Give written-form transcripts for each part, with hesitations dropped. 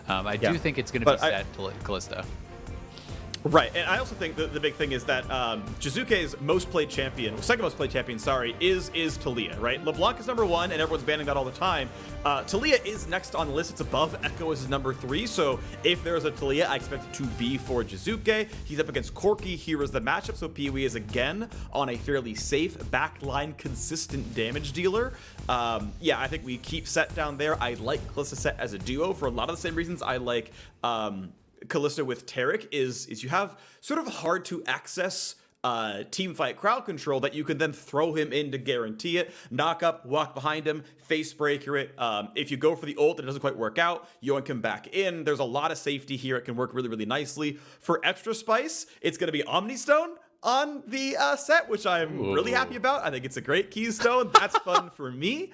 I do think it's going to be Sett to Kalista. Right, and I also think the big thing is that Jiizuke's second most played champion, is Taliyah, right? LeBlanc is number 1, and everyone's banning that all the time. Taliyah is next on the list. It's above Echo as number 3, so if there's a Taliyah, I expect it to be for Jiizuke. He's up against Corki. Here is the matchup, so PoE is again on a fairly safe backline, consistent damage dealer. Yeah, I think we keep Sett down there. I like Kalista Sett as a duo for a lot of the same reasons I like Kalista with Taric is you have sort of hard to access team fight crowd control that you can then throw him in to guarantee it. Knock up, walk behind him, face breaker it. If you go for the ult and it doesn't quite work out, you want to come back in. There's a lot of safety here. It can work really, really icely. For extra spice, it's going to be Omnistone on the Sett, which I'm really happy about. I think it's a great keystone. That's fun for me.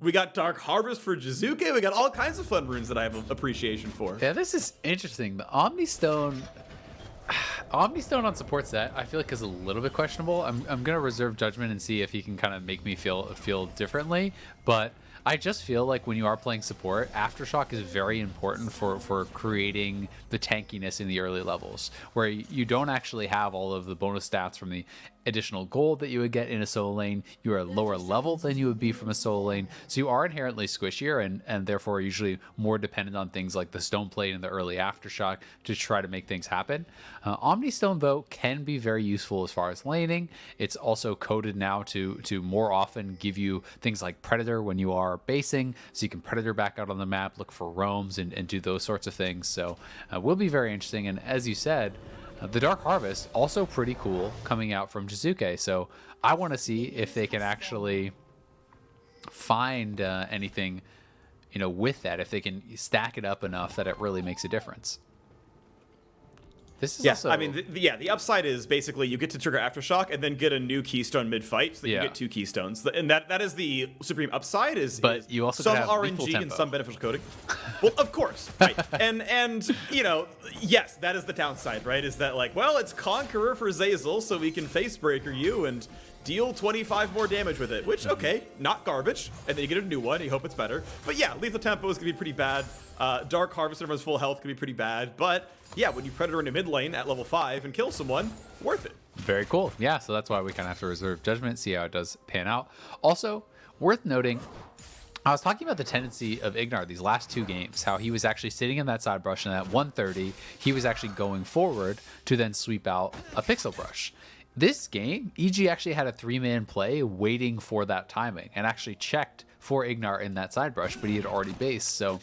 We got Dark Harvest for Jiizuke. We got all kinds of fun runes that I have appreciation for. Yeah, this is interesting. The Omnistone on support Sett, I feel like is a little bit questionable. I'm gonna reserve judgment and see if he can kind of make me feel differently, but I just feel like when you are playing support, Aftershock is very important for creating the tankiness in the early levels, where you don't actually have all of the bonus stats from the additional gold that you would get in a solo lane. You are lower level than you would be from a solo lane, so you are inherently squishier and therefore usually more dependent on things like the stone plate and the early Aftershock to try to make things happen. Omnistone, though, can be very useful as far as laning. It's also coded now to more often give you things like Predator when you are basing, so you can Predator back out on the map, look for roams, and do those sorts of things. So will be very interesting. And as you said, the Dark Harvest, also pretty cool coming out from Jiizuke. So I want to see if they can actually find anything, with that, if they can stack it up enough that it really makes a difference. This is also... I mean, the upside is basically you get to trigger Aftershock and then get a new keystone mid-fight, so that you get 2 keystones. And that is the supreme upside, but you also some have RNG and some beneficial coding. Well, of course, right. and yes, that is the downside, right? Is that like, well, it's Conqueror for Zeyzal, so we can face breaker you and deal 25 more damage with it, which, okay, not garbage. And then you get a new one, and you hope it's better. But yeah, lethal tempo is going to be pretty bad. Dark Harvest everyone's full health can be pretty bad. But yeah, when you Predator into mid lane at level 5 and kill someone, worth it. Very cool. Yeah, so that's why we kind of have to reserve judgment, see how it does pan out. Also, worth noting, I was talking about the tendency of IgNar these last 2 games, how he was actually sitting in that side brush, and at 130, he was actually going forward to then sweep out a pixel brush. This game, EG actually had a 3-man play waiting for that timing and actually checked for IgNar in that side brush, but he had already based. So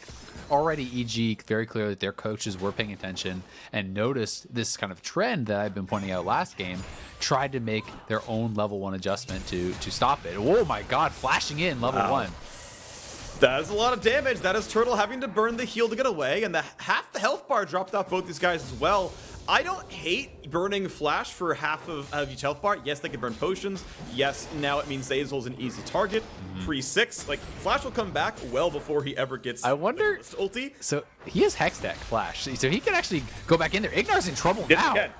already EG, very clear that their coaches were paying attention and noticed this kind of trend that I've been pointing out last game, tried to make their own level 1 adjustment to stop it. Oh my god, flashing in level 1. That is a lot of damage. That is Turtle having to burn the heal to get away, and half the health bar dropped off both these guys as well. I don't hate burning Flash for half of each health bar. Yes, they can burn potions. Yes, now it means Zeyzal's an easy target. Pre-6, like, Flash will come back well before he ever gets ulti. So he has Hex Deck Flash, so he can actually go back in there. IgNar's in trouble now. Again.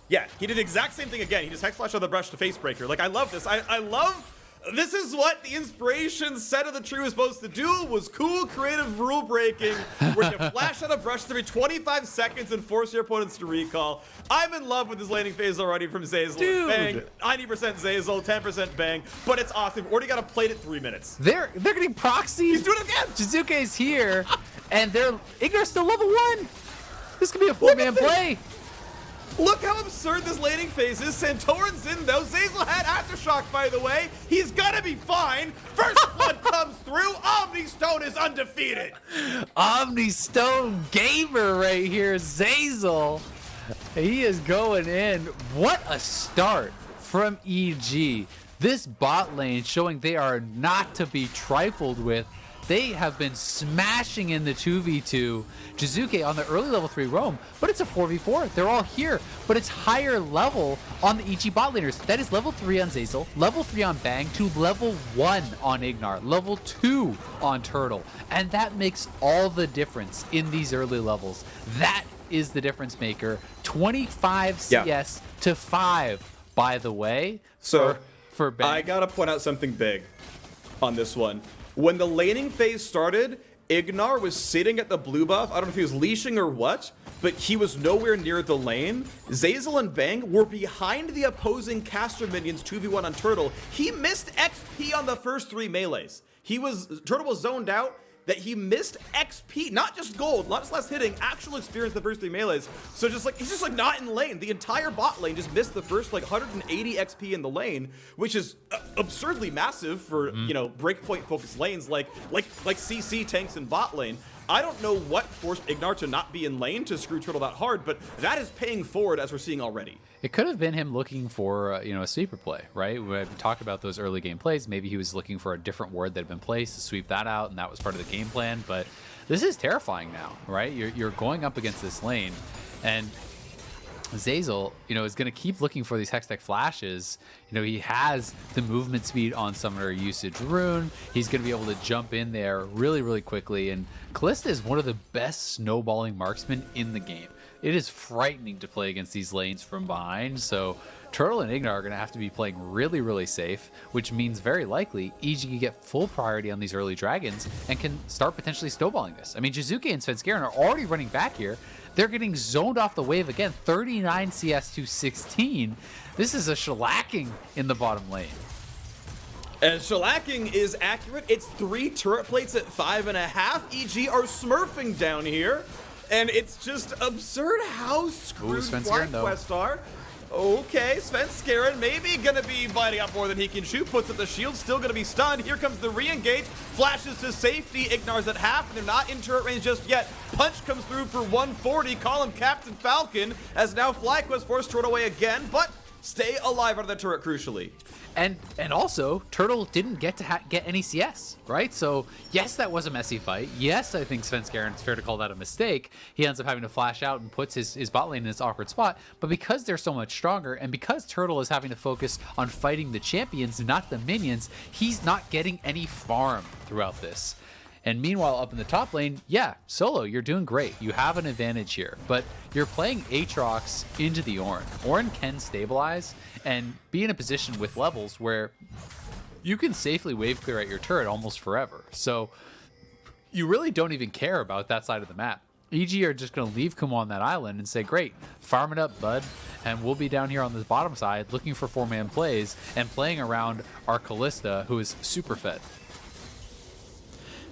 Yeah, he did the exact same thing again. He just Hex Flash on the brush to face breaker. Like, I love this. I love... This is what the inspiration Set of the tree was supposed to do, was cool, creative rule breaking, where you flash out a brush every 25 seconds and force your opponents to recall. I'm in love with this laning phase already from Zeyzal. Dude. Bang, 90% Zeyzal, 10% bang, but it's awesome. We've already got to play it 3 minutes. They're getting proxies. He's doing it again. Jiizuke's here, and IgNar's still level 1. This could be a 4-man play. Look how absurd this laning phase is. Santorin's in, though. Zeyzal had Aftershock, by the way. He's gonna be fine. First blood comes through. Omnistone is undefeated. Omnistone gamer right here, Zeyzal. He is going in. What a start from EG. This bot lane showing they are not to be trifled with. They have been smashing in the 2v2. Jiizuke on the early level 3 roam, but it's a 4v4. They're all here, but it's higher level on the EG bot laners. That is level 3 on Zeyzal, level 3 on Bang, to level 1 on IgNar, level 2 on Turtle. And that makes all the difference in these early levels. That is the difference maker. 25 CS to 5, by the way, so for Bang. I gotta point out something big on this one. When the laning phase started, IgNar was sitting at the blue buff. I don't know if he was leashing or what, but he was nowhere near the lane. Zeyzal and Bang were behind the opposing caster minions 2v1 on Turtle. He missed XP on the first 3 melees. Turtle was zoned out that he missed XP, not just gold, not just less hitting, actual experience the first 3 melees. So he's just like not in lane. The entire bot lane just missed the first like 180 XP in the lane, which is absurdly massive for, you know, breakpoint focused lanes like CC tanks and bot lane. I don't know what forced IgNar to not be in lane to screw Turtle that hard, but that is paying forward as we're seeing already. It could have been him looking for, you know, a sweeper play, right? We talked about those early game plays. Maybe he was looking for a different ward that had been placed to sweep that out, and that was part of the game plan. But this is terrifying now, right? You're going up against this lane, and Zeyzal, you know, is going to keep looking for these Hextech flashes. You know, he has the movement speed on Summoner Usage Rune. He's going to be able to jump in there really, really quickly. And Kalista is one of the best snowballing marksmen in the game. It is frightening to play against these lanes from behind. So Turtle and IgNar are going to have to be playing really, really safe, which means very likely EG can get full priority on these early dragons and can start potentially snowballing this. I mean, Jiizuke and Svenskeren are already running back here. They're getting zoned off the wave again, 39 CS to 16. This is a shellacking in the bottom lane. And shellacking is accurate. It's 3 turret plates at 5.5. EG are smurfing down here. And it's just absurd how screwed FlyQuest are. Okay, Svenskeren maybe gonna be biting up more than he can shoot. Puts up the shield, still gonna be stunned. Here comes the re-engage. Flashes to safety. IgNar's at half, and they're not in turret range just yet. Punch comes through for 140. Call him Captain Falcon, as now FlyQuest forced turret away again, but stay alive out of the turret crucially. And also, Turtle didn't get to get any CS, right? So, yes, that was a messy fight. Yes, I think Svenskeren, it's fair to call that a mistake. He ends up having to flash out and puts his bot lane in this awkward spot. But because they're so much stronger, and because Turtle is having to focus on fighting the champions, not the minions, he's not getting any farm throughout this. And meanwhile, up in the top lane, yeah, solo, you're doing great. You have an advantage here, but you're playing Aatrox into the Ornn. Ornn can stabilize and be in a position with levels where you can safely wave clear at your turret almost forever. So you really don't even care about that side of the map. EG are just going to leave Kumo on that island and say, great, farm it up, bud. And we'll be down here on the bottom side looking for 4-man plays and playing around our Kalista, who is super fed.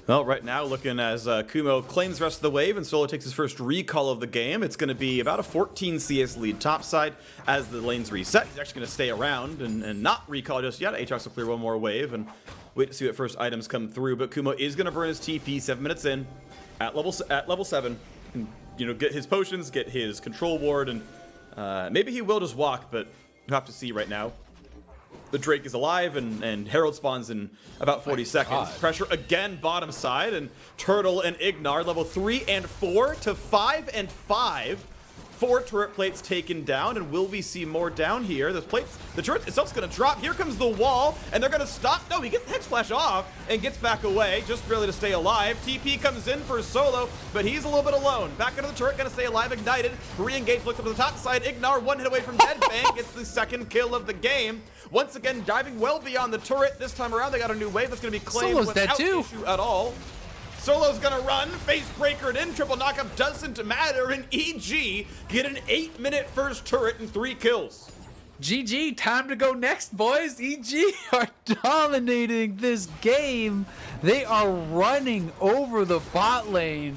Well, right now, looking as Kumo claims the rest of the wave and Solo takes his first recall of the game. It's going to be about a 14 CS lead topside as the lanes reset. He's actually going to stay around and not recall just yet. Aatrox will clear one more wave and wait to see what first items come through. But Kumo is going to burn his TP 7 minutes in at level 7. And, you know, get his potions, get his control ward, and maybe he will just walk, but we'll have to see right now. The Drake is alive, and Herald spawns in about 40 seconds. God. Pressure again, bottom side, and Turtle and IgNar level 3 and 4 to 5 and 5. 4 turret plates taken down, and will we see more down here? The turret itself's gonna drop. Here comes the wall, and they're gonna stop. No, he gets the Hex Flash off and gets back away, just barely to stay alive. TP comes in for Solo, but he's a little bit alone. Back into the turret, gonna stay alive, ignited. Re-engage, looks up to the top side. IgNar, 1 hit away from dead. Bang gets the 2nd kill of the game. Once again, diving well beyond the turret. This time around, they got a new wave that's gonna be claimed Solo's without dead too. issue at all. Solo's gonna run, face breakered in, triple knockup doesn't matter, and EG get an 8-minute first turret and 3 kills. GG, time to go next, boys. EG are dominating this game. They are running over the bot lane.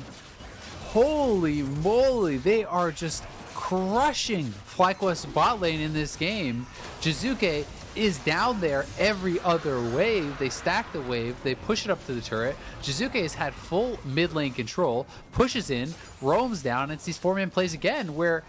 Holy moly, they are just crushing FlyQuest bot lane in this game. Jiizuke is down there every other wave. They stack the wave, they push it up to the turret. Jiizuke has had full mid lane control, pushes in, roams down, and it's these 4-man plays again where,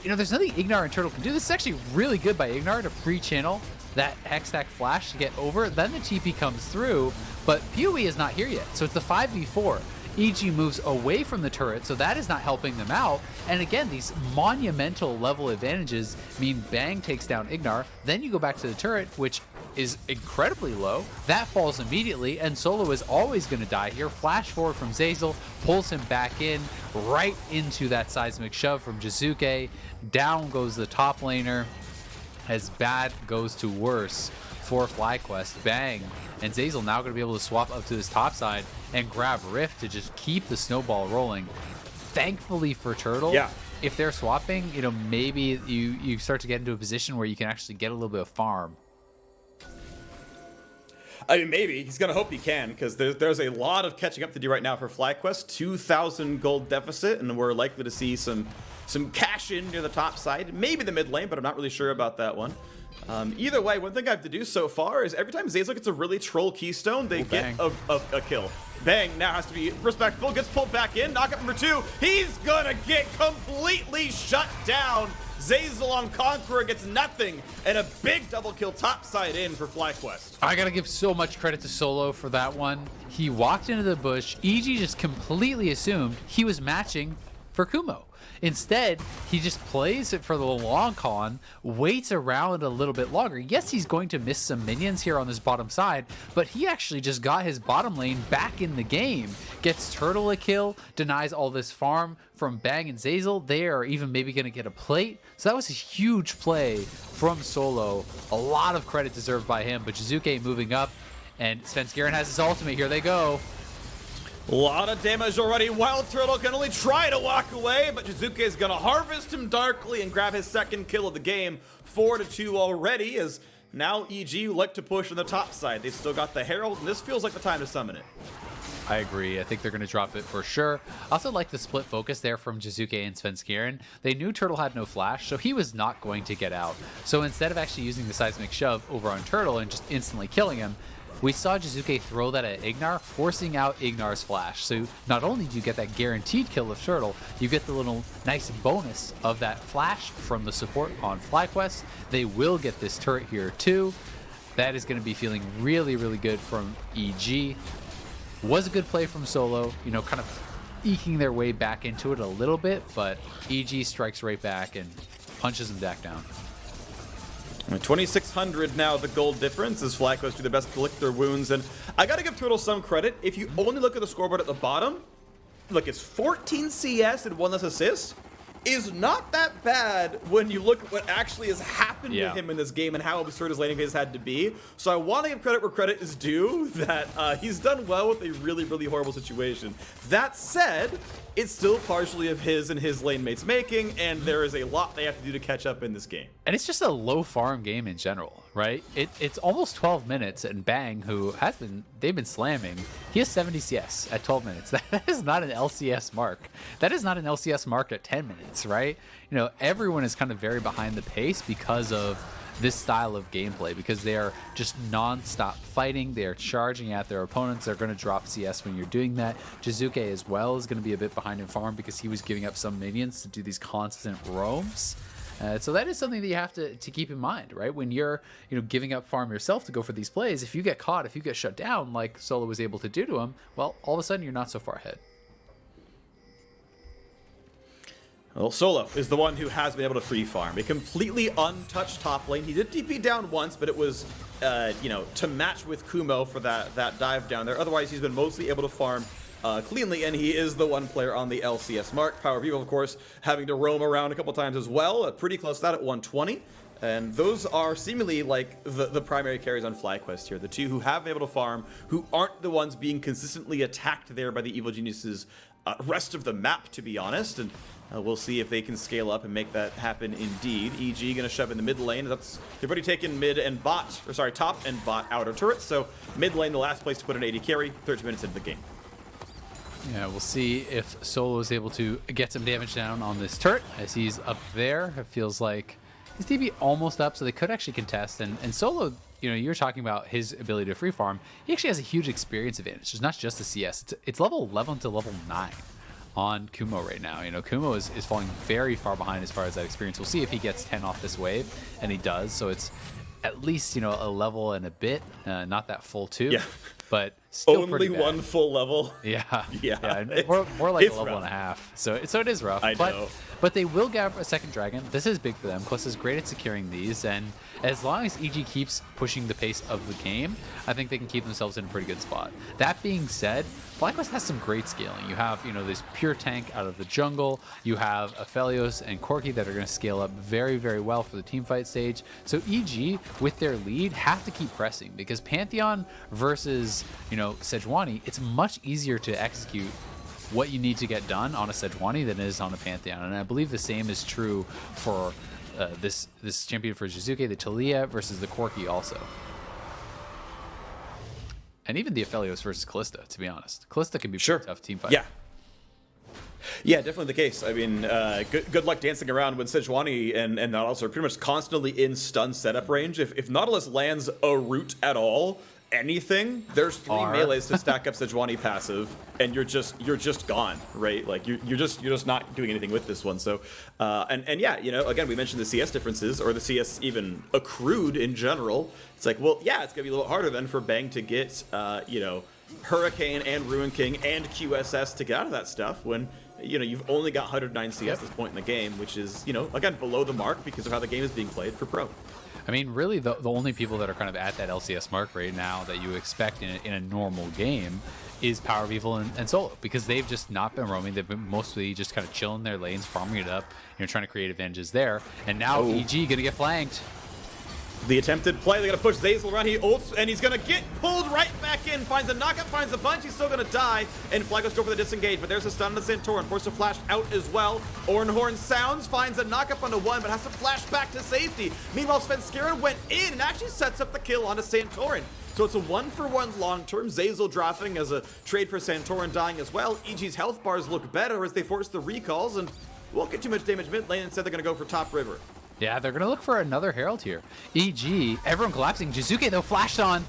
you know, there's nothing IgNar and Turtle can do. This is actually really good by IgNar to pre-channel that Hextech flash to get over. Then the TP comes through, but PoE is not here yet. So it's the 5v4. EG moves away from the turret, so that is not helping them out. And again, these monumental level advantages mean Bang takes down IgNar. Then you go back to the turret, which is incredibly low. That falls immediately, and Solo is always going to die here. Flash forward from Zeyzal, pulls him back in, right into that seismic shove from Jiizuke. Down goes the top laner. As bad goes to worse for FlyQuest. Bang, and Zeyzal now going to be able to swap up to his top side and grab Rift to just keep the snowball rolling. Thankfully for Turtle, if they're swapping, you know, maybe you start to get into a position where you can actually get a little bit of farm. I mean, maybe. He's going to hope he can, because there's a lot of catching up to do right now for FlyQuest. 2,000 gold deficit, and we're likely to see some cash in near the top side. Maybe the mid lane, but I'm not really sure about that one. Either way, one thing I have to do so far is every time Zeyzal gets a really troll keystone, they get a kill. Bang now has to be respectful, gets pulled back in, knockup number 2. He's gonna get completely shut down. Zeyzal on Conqueror gets nothing, and a big double kill topside in for FlyQuest. I gotta give so much credit to Solo for that one. He walked into the bush, EG just completely assumed he was matching for Kumo. Instead, he just plays it for the long con, waits around a little bit longer. Yes, he's going to miss some minions here on this bottom side, but he actually just got his bottom lane back in the game. Gets Turtle a kill, denies all this farm from Bang and Zeyzal. They are even maybe going to get a plate. So that was a huge play from Solo. A lot of credit deserved by him, but Jiizuke moving up, and Svenskeren has his ultimate. Here they go. A lot of damage already. WildTurtle can only try to walk away, but Jiizuke is going to harvest him darkly and grab his second kill of the game. 4-2 already, as now EG like to push on the top side. They've still got the Herald, and this feels like the time to summon it. I agree. I think they're going to drop it for sure. I also like the split focus there from Jiizuke and Svenskeren. They knew Turtle had no flash, so he was not going to get out. So instead of actually using the seismic shove over on Turtle and just instantly killing him, we saw Jiizuke throw that at IgNar, forcing out IgNar's flash. So not only do you get that guaranteed kill of Turtle, you get the little nice bonus of that flash from the support on FlyQuest. They will get this turret here too. That is going to be feeling really, really good from EG. Was a good play from Solo, you know, kind of eking their way back into it a little bit, but EG strikes right back and punches him back down. 2,600 now, the gold difference, as FlyQuest do their best to lick their wounds. And I gotta give Turtle some credit. If you only look at the scoreboard at the bottom, look, it's 14 CS and 1 less assist. Is not that bad when you look at what actually has happened to him in this game and how absurd his laning phase had to be. So I want to give credit where credit is due, that he's done well with a really, really horrible situation. That said, it's still partially of his and his lane mates making, and there is a lot they have to do to catch up in this game. And it's just a low farm game in general, right? It's almost 12 minutes, and Bang, who they've been slamming, he has 70 CS at 12 minutes. That is not an LCS mark. That is not an LCS mark at 10 minutes, right? You know, everyone is kind of very behind the pace because of this style of gameplay, because they are just non-stop fighting. They are charging at their opponents. They're going to drop CS when you're doing that. Jiizuke as well is going to be a bit behind in farm because he was giving up some minions to do these constant roams. So that is something that you have to keep in mind, right? When you're, you know, giving up farm yourself to go for these plays, if you get caught, if you get shut down like Solo was able to do to him, well, all of a sudden you're not so far ahead. Well, Solo is the one who has been able to free farm. A completely untouched top lane. He did TP down once, but it was, you know, to match with Kumo for that dive down there. Otherwise, he's been mostly able to farm cleanly, and he is the one player on the LCS mark. PowerOfEvil, of course, having to roam around a couple times as well. Pretty close to that at 120. And those are seemingly like the primary carries on FlyQuest here. The two who have been able to farm, who aren't the ones being consistently attacked there by the Evil Geniuses rest of the map, to be honest. And we'll see if they can scale up and make that happen indeed. EG gonna shove in the mid lane. They've already taken mid and bot, or sorry, top and bot outer turrets. So mid lane, the last place to put an AD carry, 30 minutes into the game. Yeah, we'll see if Solo is able to get some damage down on this turret as he's up there. It feels like his DB almost up, so they could actually contest. And Solo, you know, you're talking about his ability to free farm. He actually has a huge experience advantage. It's not just the CS. It's level 11 to level 9 on Kumo right now. You know, Kumo is falling very far behind as far as that experience. We'll see if he gets 10 off this wave, and he does. So it's at least, you know, a level and a bit, not that full 2. Yeah. but still Only pretty bad. one full level. Yeah, Yeah. more like a It's level rough. and a half. So it is rough. I know. But they will get a second dragon. This is big for them. Plus is great at securing these, and as long as EG keeps pushing the pace of the game, I think they can keep themselves in a pretty good spot. That being said, FlyQuest has some great scaling. You have, this pure tank out of the jungle. You have Aphelios and Corki that are going to scale up very, very well for the teamfight stage. So EG, with their lead, have to keep pressing because Pantheon versus, Sejuani, it's much easier to execute what you need to get done on a Sejuani than it is on a Pantheon. And I believe the same is true for this champion for Jiizuke, the Taliyah versus the Corki also. And even the Aphelios versus Kalista, to be honest. Kalista can be pretty tough team fight. Yeah. Yeah, definitely the case. I mean, good luck dancing around when Sejuani and Nautilus are pretty much constantly in stun setup range. If Nautilus lands a root at all, anything, there's 3 melees to stack up Sejuani passive, and you're just gone, right? Like you're just not doing anything with this one. So, and yeah, again, we mentioned the CS differences, or the CS even accrued in general. It's like, well, yeah, it's gonna be a little harder then for Bang to get, Hurricane and Ruin King and QSS to get out of that stuff when you've only got 109 CS at this point in the game, which is again below the mark because of how the game is being played for pro. I mean, really, the only people that are kind of at that LCS mark right now that you expect in a normal game is PowerOfEvil and Solo, because they've just not been roaming. They've been mostly just kind of chilling their lanes, farming it up, trying to create advantages there. And now EG gonna get flanked. The attempted play, they're going to push Zeyzal around, he ults, and he's going to get pulled right back in, finds a knockup, finds a bunch, he's still going to die, and FlyQuest go for the disengage, but there's a stun on the Santorin, forced to flash out as well. Ornn sounds, finds a knockup onto one, but has to flash back to safety. Meanwhile, Svenskeren went in and actually sets up the kill onto Santorin. So it's a 1-for-1 long-term, Zeyzal dropping as a trade for Santorin dying as well. EG's health bars look better as they force the recalls, and won't get too much damage mid lane, instead they're going to go for top river. Yeah, they're going to look for another Herald here. EG, everyone collapsing. Jiizuke, though, flashed on.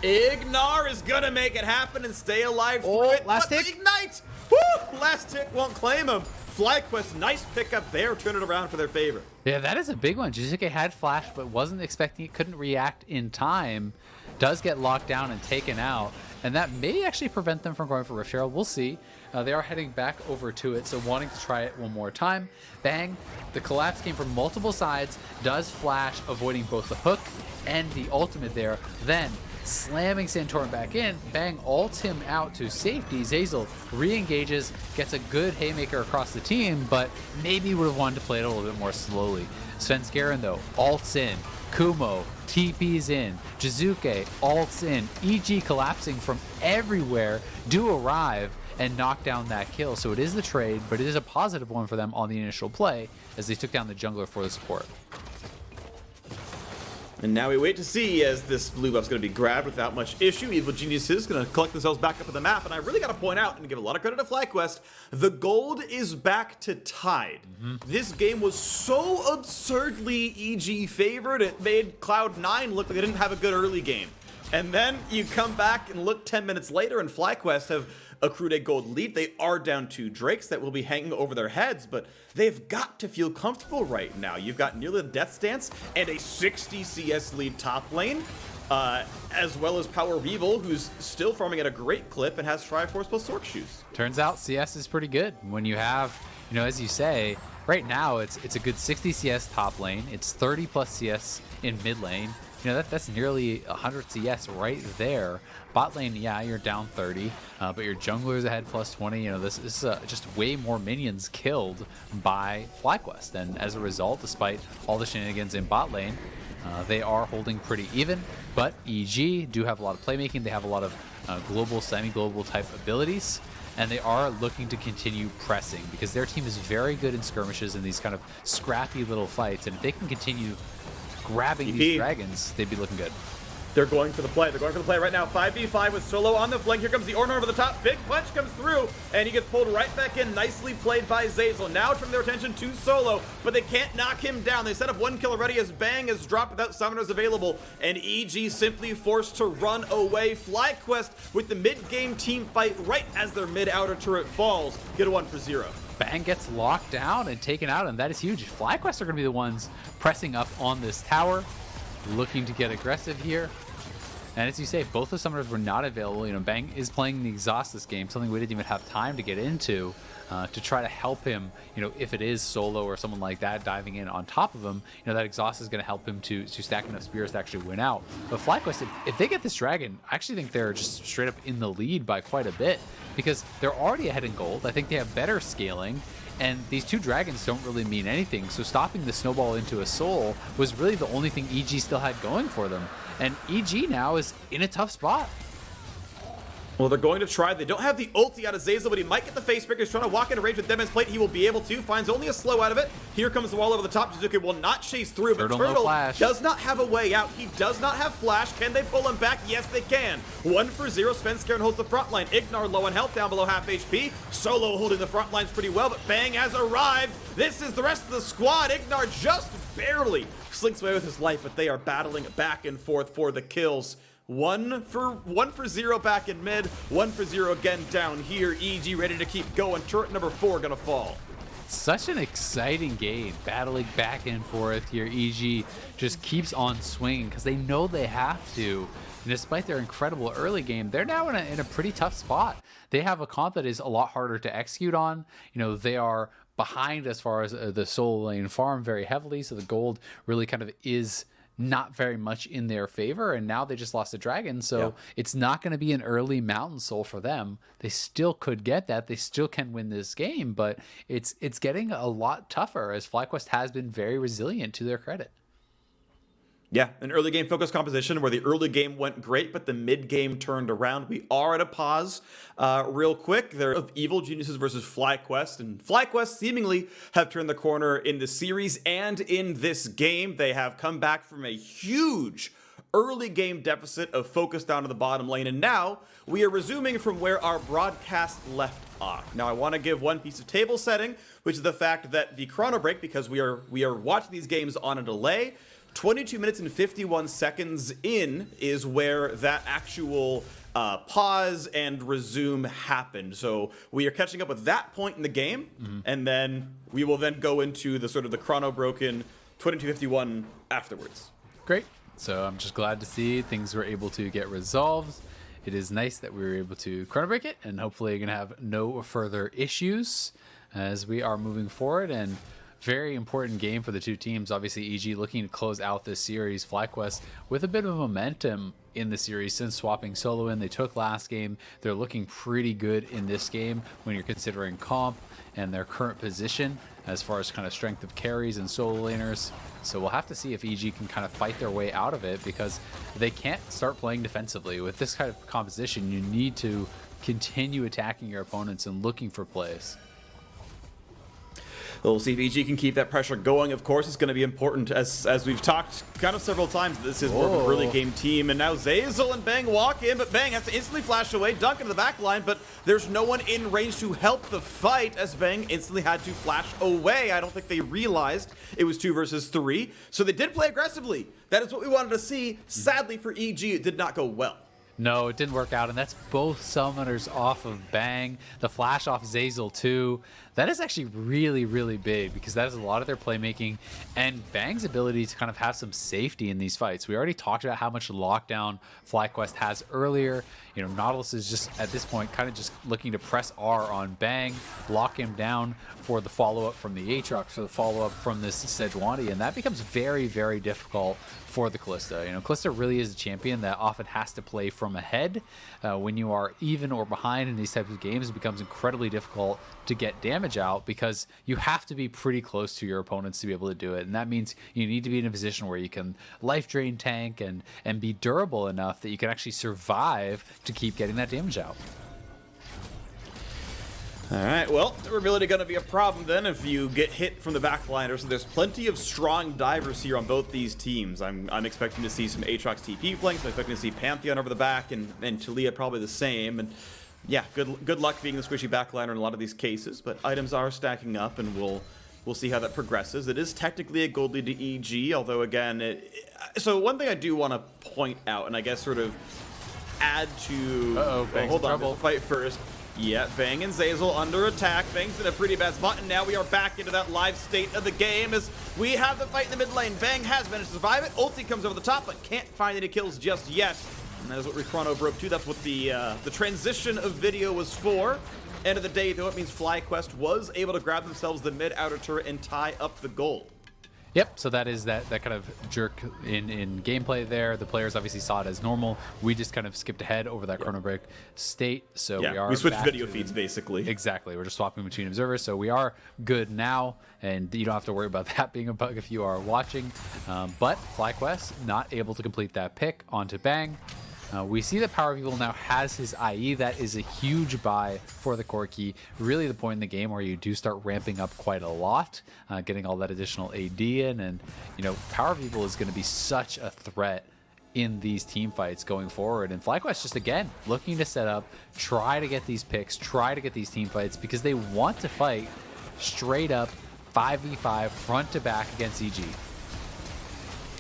IgNar is going to make it happen and stay alive through it. Last tick. Ignite! Woo! Last tick won't claim him. FlyQuest, nice pickup there. Turn it around for their favor. Yeah, that is a big one. Jiizuke had flash, but wasn't expecting it, couldn't react in time. Does get locked down and taken out. And that may actually prevent them from going for Rift Herald. We'll see. They are heading back over to it, so wanting to try it one more time. Bang. The collapse came from multiple sides. Does flash, avoiding both the hook and the ultimate there. Then slamming Santorin back in. Bang ults him out to safety. Zeyzal re-engages, gets a good haymaker across the team, but maybe would have wanted to play it a little bit more slowly. Svenskeren, though, ults in. Kumo TP's in. Jiizuke ults in. EG collapsing from everywhere do arrive and knock down that kill. So it is the trade, but it is a positive one for them on the initial play as they took down the jungler for the support. And now we wait to see as this blue buff's going to be grabbed without much issue. Evil Geniuses going to collect themselves back up on the map. And I really got to point out and give a lot of credit to FlyQuest, the gold is back to tied. This game was so absurdly EG favored, it made Cloud9 look like they didn't have a good early game. And then you come back and look 10 minutes later, and FlyQuest have accrued a gold lead. They are down 2 Drakes that will be hanging over their heads, but they've got to feel comfortable right now. You've got nearly the Death Stance and a 60 CS lead top lane, as well as PowerOfEvil, who's still farming at a great clip and has Triforce plus Sork Shoes. Turns out CS is pretty good when you have, as you say, right now it's a good 60 CS top lane. It's 30 plus CS in mid lane. That's nearly 100 CS right there. Bot lane, yeah, you're down 30, but your jungler's ahead plus 20. This is just way more minions killed by FlyQuest. And as a result, despite all the shenanigans in bot lane, they are holding pretty even. But EG do have a lot of playmaking. They have a lot of global, semi-global type abilities. And they are looking to continue pressing because their team is very good in skirmishes and these kind of scrappy little fights. And if they can continue grabbing these dragons, they'd be looking good. They're going for the play. They're going for the play right now. 5v5 with Solo on the flank. Here comes the Ornn over the top. Big punch comes through, and he gets pulled right back in. Nicely played by Zeyzal. Now turn their attention to Solo, but they can't knock him down. They set up 1 kill already as Bang is dropped without summoners available, and EG simply forced to run away. FlyQuest with the mid-game team fight right as their mid-outer turret falls. Get a 1 for 0. Bang gets locked down and taken out, and that is huge. FlyQuest are going to be the ones pressing up on this tower, looking to get aggressive here. And as you say, both the summoners were not available. You know, Bang is playing the Exhaust this game, something we didn't even have time to get into, to try to help him, you know, if it is solo or someone like that diving in on top of him, you know, that Exhaust is going to help him to stack enough spears to actually win out. But FlyQuest, if they get this dragon, I actually think they're just straight up in the lead by quite a bit, because they're already ahead in gold. I think they have better scaling, and these 2 dragons don't really mean anything. So stopping the snowball into a soul was really the only thing EG still had going for them. And EG now is in a tough spot. Well, they're going to try. They don't have the ulti out of Zeyzal, but he might get the face breaker. He's trying to walk into range with Demon's Plate. He will be able to. Finds only a slow out of it. Here comes the wall over the top. Jiizuke will not chase through, but Turtle does not have a way out. He does not have flash. Can they pull him back? Yes, they can. 1 for 0. Svenskeren holds the front line. IgNar low on health, down below half HP. Solo holding the front lines pretty well, but Bang has arrived. This is the rest of the squad. IgNar just barely slinks away with his life, but they are battling back and forth for the kills. 1 for 0 back in mid, 1 for 0 again down here. EG ready to keep going. Turret number 4 gonna fall. Such an exciting game, battling back and forth here. EG just keeps on swinging because they know they have to. And despite their incredible early game, they're now in a pretty tough spot. They have a comp that is a lot harder to execute on. You know, they are behind as far as the solo lane farm very heavily, so the gold really kind of is not very much in their favor, and now they just lost a dragon, so it's not going to be an early mountain soul for them. They still could get that. They still can win this game, but it's getting a lot tougher, as FlyQuest has been very resilient, to their credit. Yeah, an early game focused composition where the early game went great, but the mid game turned around. We are at a pause real quick. They're of Evil Geniuses versus FlyQuest, and FlyQuest seemingly have turned the corner in the series and in this game. They have come back from a huge early game deficit of focus down to the bottom lane, and now we are resuming from where our broadcast left off. Now I want to give one piece of table setting, which is the fact that the chrono break, because we are watching these games on a delay, 22 minutes and 51 seconds in is where that actual pause and resume happened. So we are catching up with that point in the game, and then we will then go into the sort of the chrono broken 22:51 afterwards. Great. So I'm just glad to see things were able to get resolved. It is nice that we were able to chrono break it, and hopefully you're going to have no further issues as we are moving forward. And very important game for the 2 teams. Obviously, EG looking to close out this series. FlyQuest with a bit of momentum in the series since swapping solo in. They took last game. They're looking pretty good in this game when you're considering comp and their current position as far as kind of strength of carries and solo laners. So we'll have to see if EG can kind of fight their way out of it, because they can't start playing defensively. With this kind of composition, you need to continue attacking your opponents and looking for plays. We'll see if EG can keep that pressure going. Of course, it's going to be important, as we've talked kind of several times. This is more of a early game team, and now Zeyzal and Bang walk in, but Bang has to instantly flash away, dunk into the back line, but there's no one in range to help the fight, as Bang instantly had to flash away. I don't think they realized it was 2 versus 3, so they did play aggressively. That is what we wanted to see. Sadly for EG, it did not go well. No, it didn't work out, and that's both summoners off of Bang. The flash off Zeyzal too. That is actually really, really big, because that is a lot of their playmaking and Bang's ability to kind of have some safety in these fights. We already talked about how much lockdown FlyQuest has earlier. You know, Nautilus is just, at this point, kind of just looking to press R on Bang, lock him down for the follow-up from the Aatrox, for the follow-up from this Sejuani, and that becomes very, very difficult for the Kalista. You know, Kalista really is a champion that often has to play from ahead. When you are even or behind in these types of games, it becomes incredibly difficult to get damage out, because you have to be pretty close to your opponents to be able to do it. And that means you need to be in a position where you can life drain tank and be durable enough that you can actually survive to keep getting that damage out. All right, well, durability going to be a problem then if you get hit from the backliners. So there's plenty of strong divers here on both these teams. I'm expecting to see some Aatrox TP flanks. I'm expecting to see Pantheon over the back, and Taliyah probably the same. And yeah, good luck being the squishy backliner in a lot of these cases. But items are stacking up, and we'll see how that progresses. It is technically a gold lead to EG, although again, so one thing I do want to point out, and I guess sort of add to. Hold on, we'll fight first. Yeah, Bang and Zeyzal under attack. Bang's in a pretty bad spot, and now we are back into that live state of the game as we have the fight in the mid lane. Bang has managed to survive it. Ulti comes over the top, but can't find any kills just yet. And that is what Rikrano broke too. That's what the transition of video was for. End of the day, though, it means FlyQuest was able to grab themselves the mid outer turret and tie up the goal. Yep, so that is that kind of jerk in gameplay there. The players obviously saw it as normal. We just kind of skipped ahead over that chrono break state. So we switched back video to, feeds basically. Exactly. We're just swapping between observers. So we are good now, and you don't have to worry about that being a bug if you are watching. But FlyQuest not able to complete that pick onto Bang. We see that PowerOfEvil now has his IE. That is a huge buy for the Corki. Really the point in the game where you do start ramping up quite a lot, getting all that additional AD in, and you know, PowerOfEvil is going to be such a threat in these team fights going forward. And FlyQuest just again looking to set up, try to get these picks, try to get these team fights because they want to fight straight up 5v5 front to back against EG.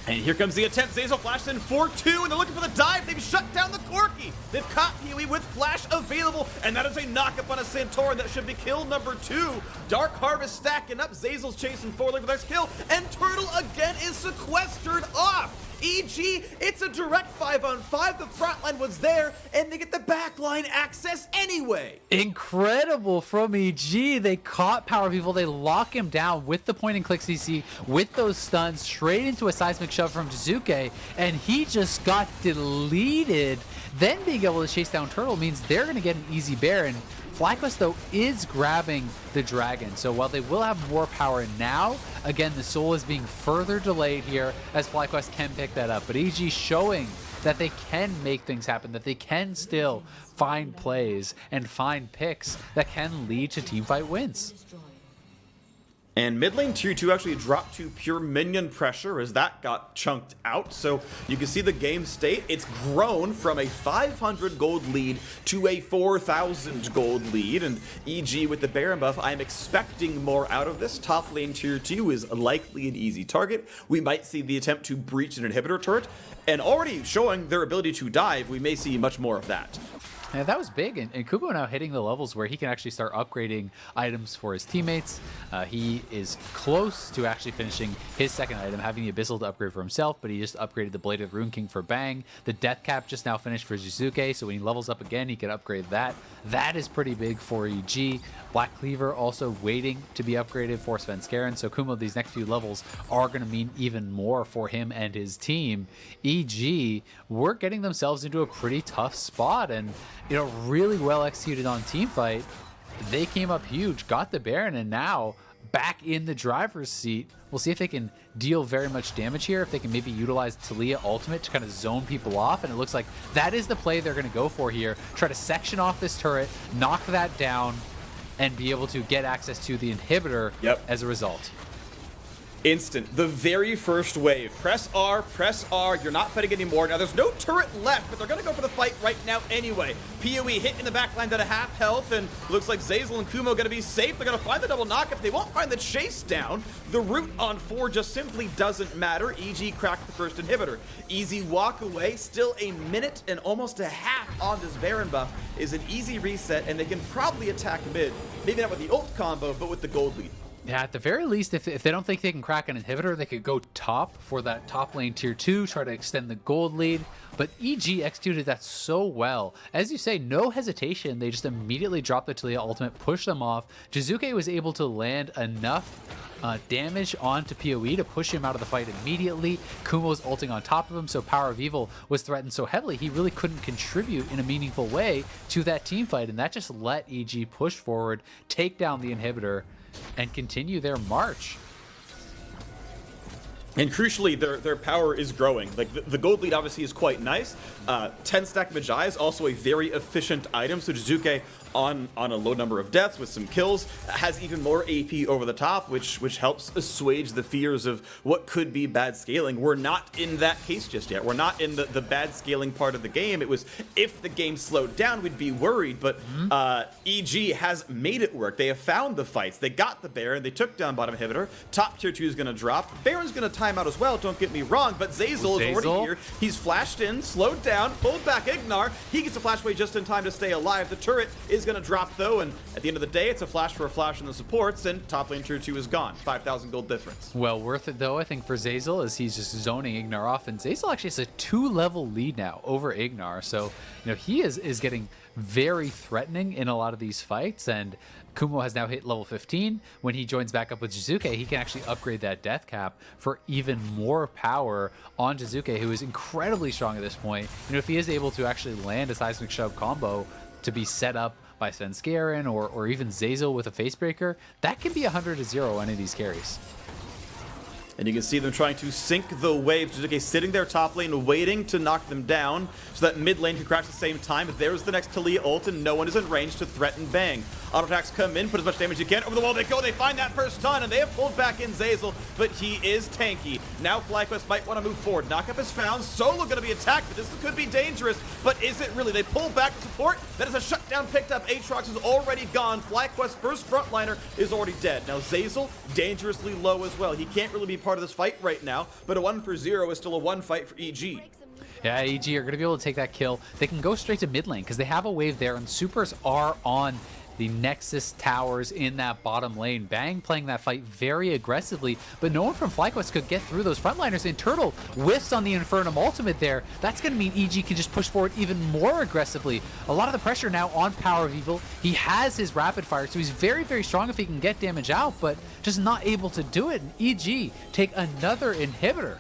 And here comes the attempt. Zeyzal flashes in 4-2, and they're looking for the dive. They've shut down the Corki. They've caught PoE with flash available, and that is a knock-up on a Santorin that should be kill number 2. Dark Harvest stacking up. Zeyzal's chasing forward looking for the next kill, and Turtle again is sequestered off. EG, it's a direct 5-on-5. The front line was there, and they get the backline access anyway. Incredible from EG. They caught PowerOfEvil. They lock him down with the point and click CC, with those stuns, straight into a seismic shove from Jiizuke, and he just got deleted. Then being able to chase down Turtle means they're going to get an easy Baron. FlyQuest, though, is grabbing the Dragon, so while they will have more power now, again, the Soul is being further delayed here as FlyQuest can pick that up. But EG showing that they can make things happen, that they can still find plays and find picks that can lead to teamfight wins. And mid lane tier 2 actually dropped to pure minion pressure as that got chunked out. So you can see the game state. It's grown from a 500 gold lead to a 4,000 gold lead. And EG with the Baron buff, I'm expecting more out of this. Top lane tier 2 is likely an easy target. We might see the attempt to breach an inhibitor turret. And already showing their ability to dive, we may see much more of that. Yeah, that was big, and Kumo now hitting the levels where he can actually start upgrading items for his teammates. He is close to actually finishing his second item, having the Abyssal to upgrade for himself, but he just upgraded the Bladed Rune King for Bang. The Death Cap just now finished for Jiizuke, so when he levels up again, he can upgrade that. That is pretty big for EG. Black Cleaver also waiting to be upgraded for Svenskeren, so Kumo, these next few levels are going to mean even more for him and his team. EG were getting themselves into a pretty tough spot, and you know, really well executed on teamfight. They came up huge, got the Baron, and now back in the driver's seat. We'll see if they can deal very much damage here, if they can maybe utilize Taliyah ultimate to kind of zone people off, and it looks like that is the play they're going to go for here. Try to section off this turret, knock that down, and be able to get access to the inhibitor as a result. Instant. The very first wave. Press R, you're not fighting anymore. Now there's no turret left, but they're gonna go for the fight right now anyway. PoE hit in the backline at a half health, and looks like Zeyzal and Kumo gonna be safe. They're gonna find the double knock. If they won't find the chase down, the route on 4 just simply doesn't matter. EG cracked the first inhibitor. Easy walk away, still a minute and almost a half on this Baron buff is an easy reset, and they can probably attack mid. Maybe not with the ult combo, but with the gold lead. Yeah, at the very least, if they don't think they can crack an inhibitor, they could go top for that top lane tier 2, try to extend the gold lead. But EG executed that so well. As you say, no hesitation. They just immediately dropped the Taliyah ultimate, pushed them off. Jiizuke was able to land enough damage onto PoE to push him out of the fight immediately. Kumo was ulting on top of him, so PowerOfEvil was threatened so heavily he really couldn't contribute in a meaningful way to that team fight, and that just let EG push forward, take down the inhibitor, and continue their march. And crucially, their power is growing. Like, the gold lead obviously is quite nice. 10 stack Magi is also a very efficient item, so Jiizuke on a low number of deaths with some kills has even more AP over the top, which helps assuage the fears of what could be bad scaling. We're not in that case just yet. We're not in the bad scaling part of the game. It was, if the game slowed down, we'd be worried, but EG has made it work. They have found the fights. They got the Baron. They took down bottom inhibitor. Top tier 2 is going to drop. Baron's going to time out as well, don't get me wrong, but Zeyzal is already here. He's flashed in, slowed down, pulled back IgNar. He gets a flash away just in time to stay alive. The turret is is going to drop, though, and at the end of the day, it's a flash for a flash in the supports, and top lane tier 2 is gone. 5,000 gold difference. Well, worth it, though, I think, for Zeyzal, as he's just zoning IgNar off, and Zeyzal actually has a 2-level lead now over IgNar, so, he is getting very threatening in a lot of these fights, and Kumo has now hit level 15. When he joins back up with Jiizuke, he can actually upgrade that death cap for even more power on Jiizuke, who is incredibly strong at this point. If he is able to actually land a seismic shove combo to be set up by Svenskeren or even Zeyzal with a facebreaker, that can be 100-0 on any of these carries. And you can see them trying to sink the wave. Jiizuke sitting there top lane, waiting to knock them down so that mid lane can crash at the same time. But there's the next Taliyah ult, and no one is in range to threaten Bang. Auto attacks come in, put as much damage as you can. Over the wall they go, they find that first stun, and they have pulled back in Zeyzal, but he is tanky. Now FlyQuest might want to move forward. Knockup is found. Solo going to be attacked, but this could be dangerous. But is it really? They pull back to support. That is a shutdown picked up. Aatrox is already gone. FlyQuest's first frontliner is already dead. Now Zeyzal, dangerously low as well. He can't really be part of this fight right now, but a 1-for-0 is still a 1 fight for EG. Yeah, EG are going to be able to take that kill. They can go straight to mid lane because they have a wave there, and supers are on the Nexus towers in that bottom lane. Bang playing that fight very aggressively, but no one from FlyQuest could get through those frontliners, and Turtle whiffs on the Infernum ultimate there. That's going to mean EG can just push forward even more aggressively. A lot of the pressure now on PowerOfEvil. He has his rapid fire, so he's very, very strong if he can get damage out, but just not able to do it. And EG take another inhibitor.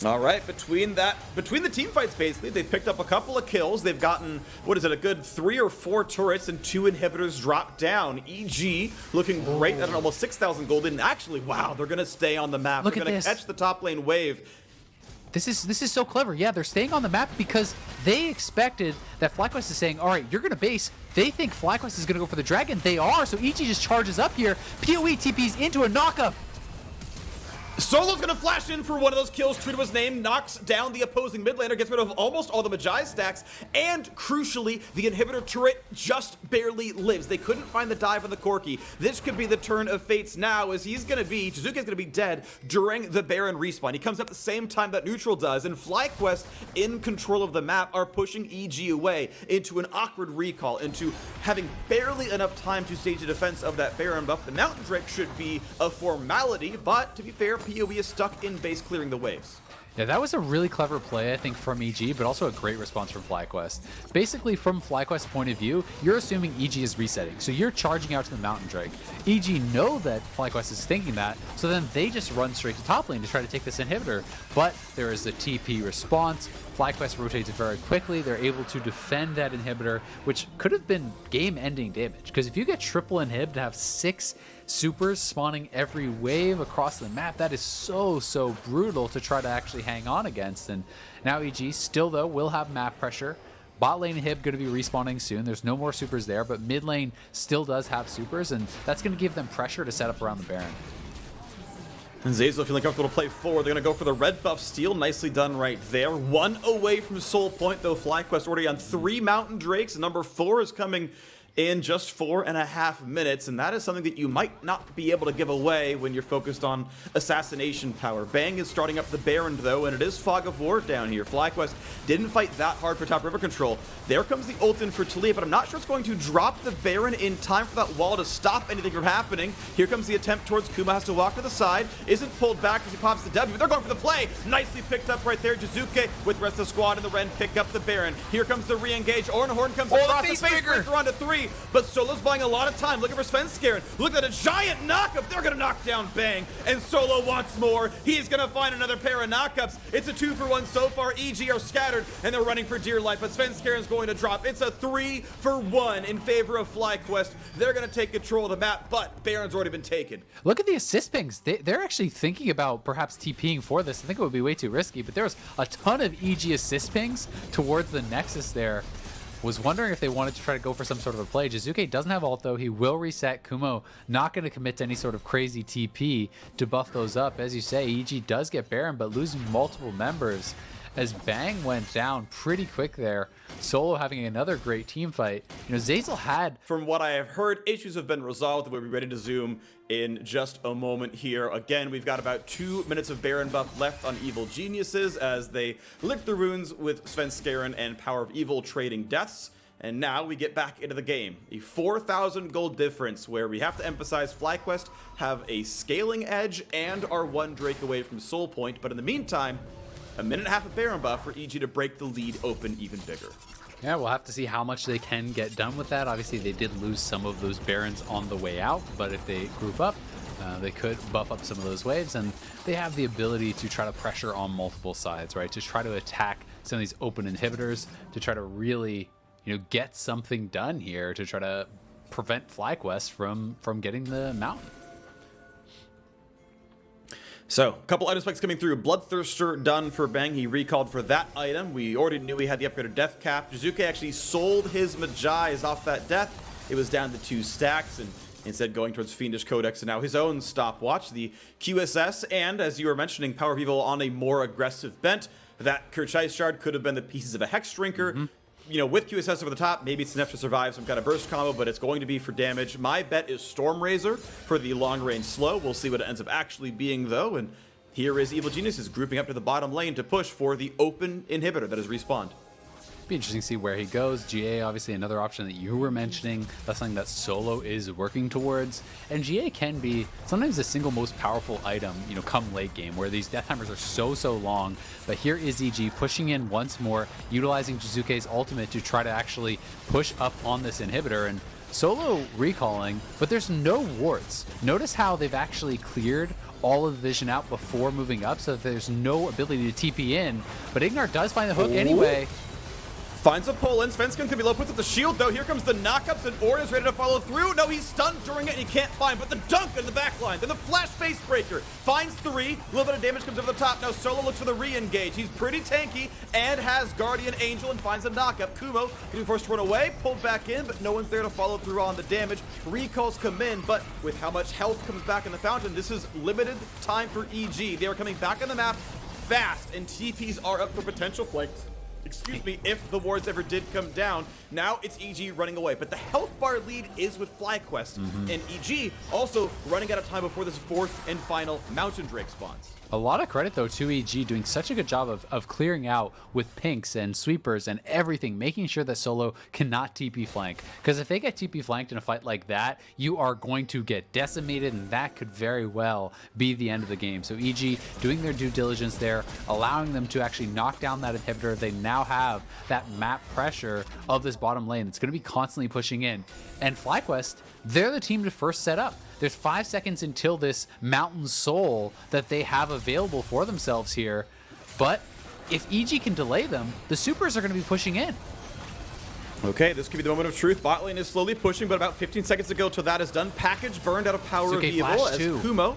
All right, between the team fights, basically, they've picked up a couple of kills. They've gotten, a good 3 or 4 turrets and 2 inhibitors dropped down. EG looking great at almost 6,000 gold. And actually, wow, they're going to stay on the map. Look they're going to catch the top lane wave. This is so clever. Yeah, they're staying on the map because they expected that FlyQuest is saying, all right, you're going to base. They think FlyQuest is going to go for the dragon. They are, so EG just charges up here. PoE TPs into a knockup. Solo's gonna flash in for one of those kills. True to his name, knocks down the opposing mid laner, gets rid of almost all the Magi stacks, and crucially, the inhibitor turret just barely lives. They couldn't find the dive on the Corki. This could be the turn of fates now, as Jiizuke's gonna be dead during the Baron respawn. He comes up the same time that Neutral does, and FlyQuest, in control of the map, are pushing EG away into an awkward recall, into having barely enough time to stage a defense of that Baron buff. The Mountain Drake should be a formality, but to be fair, PoE is stuck in base clearing the waves. Yeah, that was a really clever play, I think, from EG, but also a great response from FlyQuest. Basically, from FlyQuest's point of view, you're assuming EG is resetting, so you're charging out to the Mountain Drake. EG know that FlyQuest is thinking that, so then they just run straight to top lane to try to take this inhibitor, but there is a TP response. FlyQuest rotates it very quickly. They're able to defend that inhibitor, which could have been game-ending damage, because if you get triple inhib to have 6 supers spawning every wave across the map, that is so brutal to try to actually hang on against. And now EG still, though, will have map pressure. Bot lane inhib going to be respawning soon. There's no more supers there, but mid lane still does have supers, and that's going to give them pressure to set up around the Baron. And Zeyzal feeling comfortable to play forward. They're going to go for the red buff steal. Nicely done right there. 1 away from Soul Point, though. FlyQuest already on 3 Mountain Drakes. Number 4 is coming in just 4.5 minutes, and that is something that you might not be able to give away when you're focused on assassination power. Bang is starting up the Baron, though, and it is Fog of War down here. FlyQuest didn't fight that hard for top river control. There comes the ult in for Taliyah, but I'm not sure it's going to drop the Baron in time for that wall to stop anything from happening. Here comes the attempt towards Kumo, has to walk to the side, isn't pulled back as he pops the W. They're going for the play. Nicely picked up right there. Jiizuke with the rest of the squad and the Ren pick up the Baron. Here comes the re-engage. Ornn comes across the face breaker onto 3, but Solo's buying a lot of time, looking for Svenskeren. Look at a giant knockup. They're going to knock down Bang, and Solo wants more. He's going to find another pair of knockups. It's a 2-for-1 so far. EG are scattered, and they're running for dear life, but Svenskeren's going to drop. It's a 3-for-1 in favor of FlyQuest. They're going to take control of the map, but Baron's already been taken. Look at the assist pings. They're actually thinking about perhaps TPing for this. I think it would be way too risky, but there was a ton of EG assist pings towards the Nexus there. Was wondering if they wanted to try to go for some sort of a play. Jiizuke doesn't have ult, though. He will reset. Kumo not going to commit to any sort of crazy TP to buff those up. As you say, EG does get Baron, but losing multiple members as Bang went down pretty quick there. Solo having another great team fight. Zeyzal had... From what I have heard, issues have been resolved. We'll be ready to zoom in just a moment here. Again, we've got about 2 minutes of Baron buff left on Evil Geniuses as they lick the runes with Svenskeren and PowerOfEvil trading deaths. And now we get back into the game. A 4,000 gold difference where we have to emphasize FlyQuest have a scaling edge and are one Drake away from Soul Point. But in the meantime, a minute and a half of Baron buff for EG to break the lead open even bigger. Yeah, we'll have to see how much they can get done with that. Obviously, they did lose some of those Barons on the way out, but if they group up, they could buff up some of those waves, and they have the ability to try to pressure on multiple sides, right? To try to attack some of these open inhibitors, to try to really, get something done here to try to prevent FlyQuest from getting the mountain. So, a couple item specs coming through. Bloodthirster done for Bang. He recalled for that item. We already knew he had the upgraded death cap. Jiizuke actually sold his Magi's off that death. It was down to 2 stacks, and instead going towards Fiendish Codex and now his own stopwatch, the QSS, and as you were mentioning, PowerOfEvil on a more aggressive bent. That Kerchai Shard could have been the pieces of a Hex Drinker. With QSS over the top, maybe it's enough to survive some kind of burst combo, but it's going to be for damage. My bet is Stormrazor for the long-range slow. We'll see what it ends up actually being, though. And here is Evil Geniuses grouping up to the bottom lane to push for the open inhibitor that has respawned. Be interesting to see where he goes. GA, obviously another option that you were mentioning. That's something that Solo is working towards. And GA can be sometimes the single most powerful item, come late game, where these death timers are so long. But here is EG pushing in once more, utilizing Jiizuke's ultimate to try to actually push up on this inhibitor. And Solo recalling, but there's no wards. Notice how they've actually cleared all of the vision out before moving up, so that there's no ability to TP in. But IgNar does find the hook anyway. Finds a pull in. Svenskeren could be low, puts up the shield though. Here comes the knockups, and Ornn is ready to follow through. No, he's stunned during it and he can't find, but the dunk in the back line. Then the flash face breaker. Finds 3. A little bit of damage comes over the top. Now Solo looks for the re-engage. He's pretty tanky and has Guardian Angel and finds a knockup. Kumo getting forced to run away, pulled back in, but no one's there to follow through on the damage. Recalls come in, but with how much health comes back in the fountain, this is limited time for EG. They are coming back on the map fast, and TPs are up for potential flanks. Excuse me, if the wards ever did come down. Now it's EG running away, but the health bar lead is with FlyQuest, and EG also running out of time before this 4th and final Mountain Drake spawns. A lot of credit, though, to EG doing such a good job of clearing out with pinks and sweepers and everything, making sure that Solo cannot TP flank. Because if they get TP flanked in a fight like that, you are going to get decimated, and that could very well be the end of the game. So EG doing their due diligence there, allowing them to actually knock down that inhibitor. They now have that map pressure of this bottom lane that's going to be constantly pushing in. And FlyQuest, they're the team to first set up. There's 5 seconds until this Mountain Soul that they have available for themselves here. But if EG can delay them, the supers are going to be pushing in. Okay, this could be the moment of truth. Bot lane is slowly pushing, but about 15 seconds to go till that is done. Package burned out of PowerOfEvil as Kumo.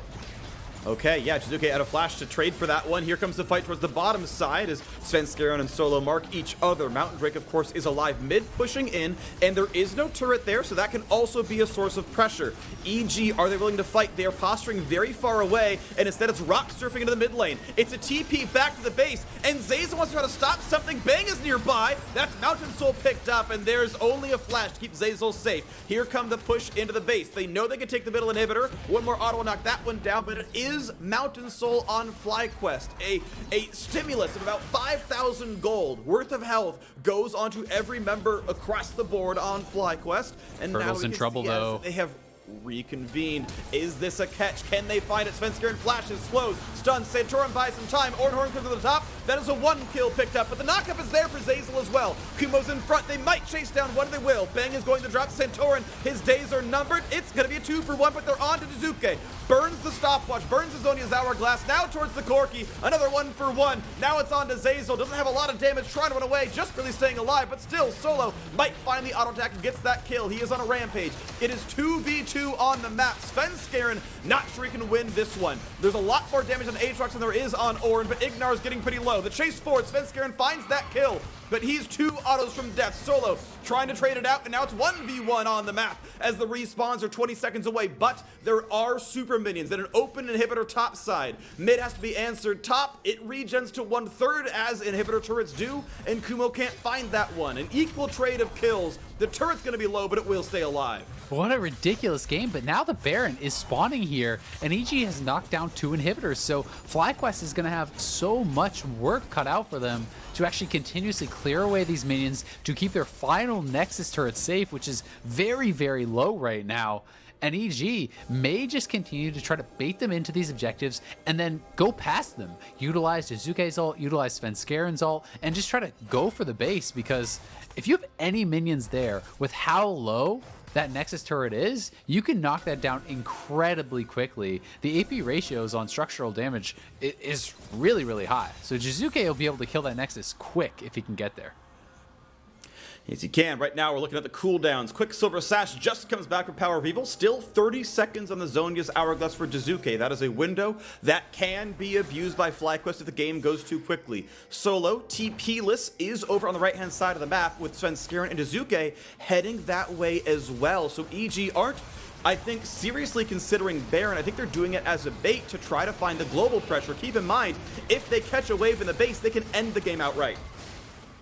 Okay, yeah, Jiizuke out of flash to trade for that one. Here comes the fight towards the bottom side as Svenskeren and Solo mark each other. Mountain Drake, of course, is alive mid, pushing in, and there is no turret there, so that can also be a source of pressure. EG, are they willing to fight? They are posturing very far away, and instead it's rock surfing into the mid lane. It's a TP back to the base, and Zeyzal wants to try to stop something. Bang is nearby. That's Mountain Soul picked up, and there's only a flash to keep Zeyzal safe. Here come the push into the base. They know they can take the middle inhibitor. One more auto will knock that one down, but it is Mountain Soul on FlyQuest. A stimulus of about 5,000 gold worth of health goes onto every member across the board on FlyQuest. And Turtle's now in trouble, though. They have reconvened. Is this a catch? Can they find it? Svenskeren flashes, slows, stuns. Santorin buys some time. Ornn comes to the top. That is a 1 kill picked up, but the knockup is there for Zeyzal as well. Kumo's in front. They might chase down one. They will. Bang is going to drop Santorin. His days are numbered. It's going to be a 2-for-1, but they're on to Jiizuke. Burns the stopwatch. Burns Azonia's hourglass. Now towards the Corki. Another 1-for-1. Now it's on to Zeyzal. Doesn't have a lot of damage. Trying to run away. Just really staying alive, but still Solo might find the auto attack and gets that kill. He is on a rampage. It is 2v2 on the map. Svenskeren not sure he can win this one. There's a lot more damage on Aatrox than there is on Ornn, but IgNar is getting pretty low. The chase forward, Svenskeren finds that kill, but he's 2 autos from death. Solo trying to trade it out, and now it's 1v1 on the map as the respawns are 20 seconds away, but there are super minions and an open inhibitor top side. Mid has to be answered. Top, it regens to 1/3 as inhibitor turrets do, and Kumo can't find that one. An equal trade of kills. The turret's going to be low, but it will stay alive. What a ridiculous close game, but now the Baron is spawning here, and EG has knocked down 2 inhibitors, so FlyQuest is going to have so much work cut out for them to actually continuously clear away these minions to keep their final Nexus turret safe, which is very, very low right now. And EG may just continue to try to bait them into these objectives and then go past them. Utilize Jiizuke's ult, utilize Svenskeren's ult, and just try to go for the base, because if you have any minions there with how low that Nexus turret is, you can knock that down incredibly quickly. The AP ratios on structural damage is really, really high. So Jiizuke will be able to kill that Nexus quick if he can get there. Yes, you can. Right now, we're looking at the cooldowns. Quicksilver Sash just comes back from PowerOfEvil. Still 30 seconds on the Zhonya's Hourglass for Jiizuke. That is a window that can be abused by FlyQuest if the game goes too quickly. Solo, TP-less, is over on the right-hand side of the map with Svenskeren and Jiizuke heading that way as well. So EG aren't, I think, seriously considering Baron. I think they're doing it as a bait to try to find the global pressure. Keep in mind, if they catch a wave in the base, they can end the game outright.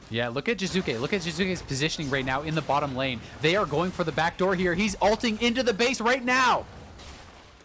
Yeah, look at Jiizuke. Look at Jiizuke's positioning right now in the bottom lane. They are going for the back door here. He's ulting into the base right now.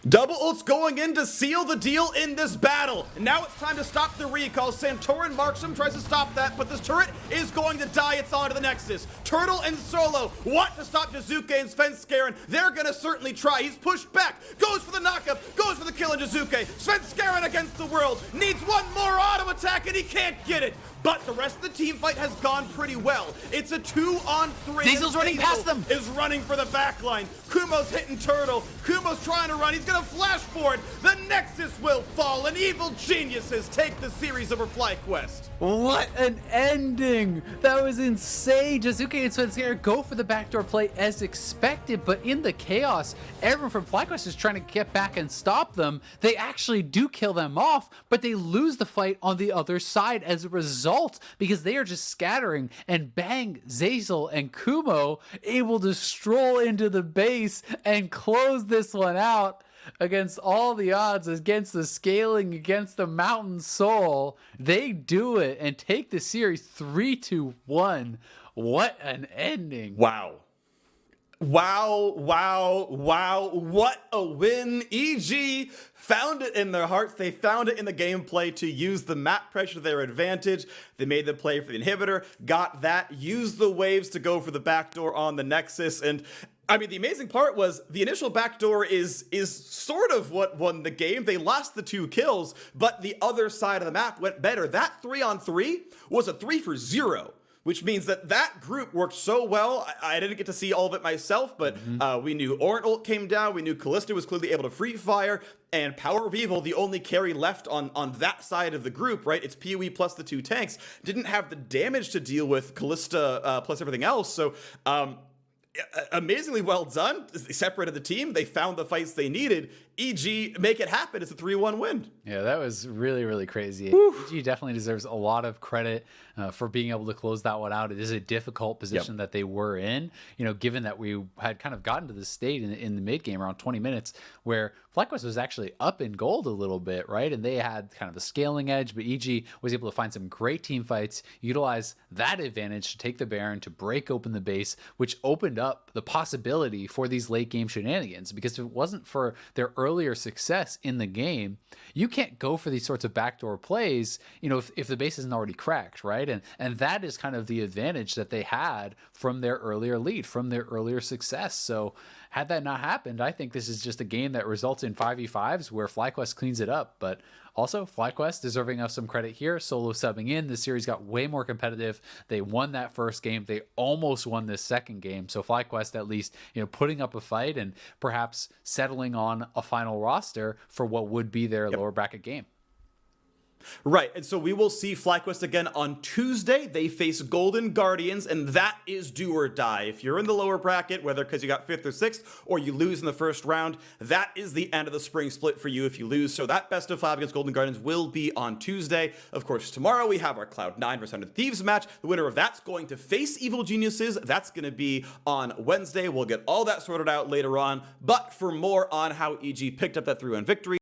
Double ults going in to seal the deal in this battle. And now it's time to stop the recall. Santorin marks him, tries to stop that, but this turret is going to die. It's on to the Nexus. Turtle and Solo want to stop Jiizuke and Svenskeren. They're going to certainly try. He's pushed back, goes for the knockup, goes for the kill on Jiizuke. Svenskeren against the world, needs one more auto attack and he can't get it. But the rest of the team fight has gone pretty well. It's a 2-on-3. Zeyzal's running past them. Is running for the backline. Kumo's hitting Turtle. Kumo's trying to run. He's going to flash forward. The Nexus will fall, and evil geniuses take the series over FlyQuest. What an ending! That was insane. Jiizuke and Svenskeren go for the backdoor play as expected, but in the chaos, everyone from FlyQuest is trying to get back and stop them. They actually do kill them off, but they lose the fight on the other side as a result, because they are just scattering, and bang, Zeyzal and Kumo able to stroll into the base and close this one out. Against all the odds, against the scaling, against the mountain soul, they do it and take the series 3-1. What an ending. Wow. Wow, wow, wow. What a win. EG found it in their hearts. They found it in the gameplay to use the map pressure to their advantage. They made the play for the inhibitor, got that, used the waves to go for the backdoor on the Nexus, and I mean, the amazing part was the initial backdoor is sort of what won the game. They lost the 2 kills, but the other side of the map went better. That 3-on-3 was a 3-for-0, which means that group worked so well. I didn't get to see all of it myself, but we knew Ornn ult came down. We knew Kalista was clearly able to free fire, and PowerOfEvil, the only carry left on that side of the group, right? It's PoE plus the 2 tanks. Didn't have the damage to deal with Kalista plus everything else, so amazingly well done. They separated the team. They found the fights they needed. EG make it happen. It's a 3-1 win. Yeah, that was really, really crazy. EG definitely deserves a lot of credit for being able to close that one out. It is a difficult position that they were in, you know, given that we had kind of gotten to this state in the mid game around 20 minutes where FlyQuest was actually up in gold a little bit, right? And they had kind of a scaling edge, but EG was able to find some great team fights, utilize that advantage to take the Baron, to break open the base, which opened up the possibility for these late game shenanigans. Because if it wasn't for their earlier success in the game, you can't go for these sorts of backdoor plays, you know, if the base isn't already cracked, right? And that is kind of the advantage that they had from their earlier lead, from their earlier success. So had that not happened, I think this is just a game that results in 5v5s where FlyQuest cleans it up. But also, FlyQuest deserving of some credit here. Solo subbing in. The series got way more competitive. They won that first game. They almost won this second game. So FlyQuest, at least, you know, putting up a fight and perhaps settling on a final roster for what would be their lower bracket game. Right, and so we will see FlyQuest again on Tuesday. They face Golden Guardians, and that is do or die. If you're in the lower bracket, whether because you got 5th or 6th, or you lose in the first round, that is the end of the spring split for you if you lose. So that best of 5 against Golden Guardians will be on Tuesday. Of course, tomorrow we have our Cloud9 versus Hundred Thieves match. The winner of that's going to face Evil Geniuses. That's going to be on Wednesday. We'll get all that sorted out later on. But for more on how EG picked up that 3-1 victory,